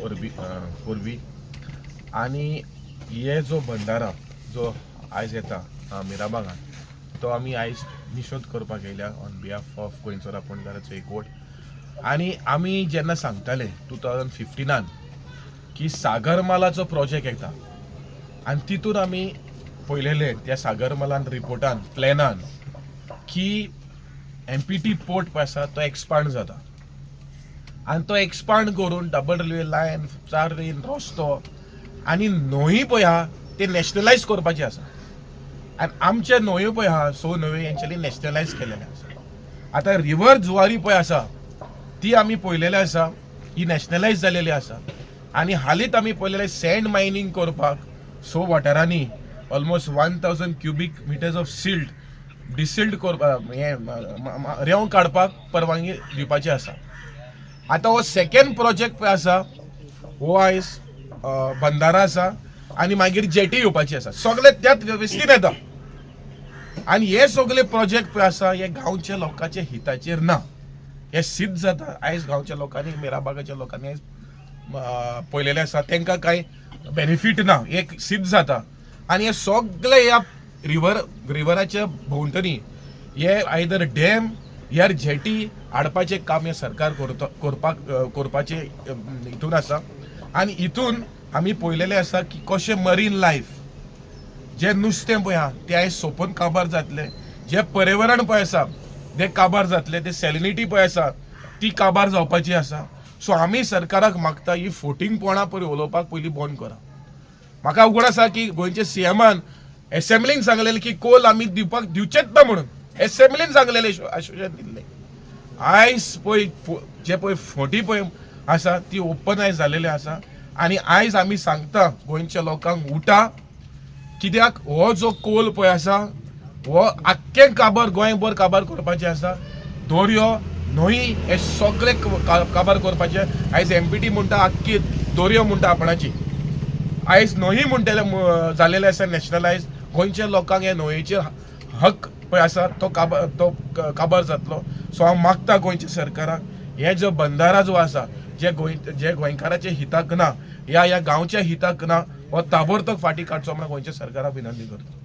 वरवीं आनी हे जो भंडारा जो आयज येता मिराबागान तो आमी आयज निशोध करपाक येयल्या ऑन बिहाफ ऑफ गोंयचो राखणदाराचो एकवट. आनी आमी जेन्ना सांगताले 2015 की सागरमालाचो प्रोजेक्ट येता आनी तितून आमी पळयलेले त्या सागरमालान रिपोर्टान प्लॅनान की MPT पोर्ट पळय आसा तो एक्सपांड जाता आनी तो एक्सपांड करून डबल रेल्वे लायन 4 लेन रस्तो आनी न्हंय पळय आहा ते नॅशनलायज करपाचे आसा. आनी आमचे न्हंयो पळय आहा 6 न्हंयो हेंच्यांनी नॅशनलायज केलेले आसा. आतां रिवर जुवारी पळय आसा ती आमी पळयलेली आसा, ही नॅशनलायज जालेली आसा. आनी हालींच आमी पळयलेले सँड मायनींग करपाक 6 वाठारांनी almost 1000 cubic metres of silt desilt करपाक रेंव काडपाक परवानगी दिवपाची आसा. आतां हो सेकंड प्रोजेक्ट पळय आसा हो आयज बंदारा आसा आनी मागीर जेटी येवपाची आसा. सगळे त्याच वेवस्थीन येता आनी हे सगळे प्रोजेक्ट पळय आसा हे गांवच्या लोकांच्या हिताचेर ना. हे सिद्ध जाता आयज गांवच्या लोकांनी मिराबागाच्या लोकांनी आयज पळयलेले आसा तांकां कांय बेनिफीट ना एक सिद्ध जाता. आनी हे सगळे ह्या रिवराच्या भोंवतणी हे आयदर डॅम ह्या जेटी हाडपाचें काम हे सरकार करपाचे हितून आसा. आनी हितून आमी पळयलेले आसा की कशें मरीन लायफ जे नुस्तें पळय आहा तें आयज सोंपून काबार जातलें, जे पर्यावरण पळय आसा ते काबार जातले, ते सॅलिनिटी पळय आसा ती काबार जावपाची आसा. सो आमी सरकाराक मागता ही फोटिंगपणां पळय उलोवपाक पयलीं बंद करा. म्हाका उगड आसा की गोंयच्या सीएमान एसेंब्लीन सांगलेलें की कोल आमी दिवचेच ना म्हणून एसेंब्लीन सांगलेलें आश्वासन दिल्लें. आयज पळय जे पळय फोटी पळय आसा ती ओपन आयज जालेली आसा. आनी आयज आमी सांगता गोंयच्या लोकांक उठा, कित्याक हो जो कोल पळय आसा हो आख्खें काबार गोंयभर काबार करपाचें आसा. दर्यो न्हंय हे सगळे काबार करपाचे. आयज MPT म्हणटा आख्खी दर्यो म्हणटा आपणाची, आयज न्हंय म्हणटले जालेले आसा नॅशनलायज. गोंयच्या लोकांक हे न्हंयेचे हक पळय आसा तो काबार जातलो. सो हांव मागता गोंयच्या सरकाराक हे जो बंदारा जो आसा जे गोंयकाराच्या हिताक ना ह्या गांवच्या हिताक ना हो ताबडतोब फाटीं काडचो म्हणून गोंयच्या सरकाराक विनंती करता.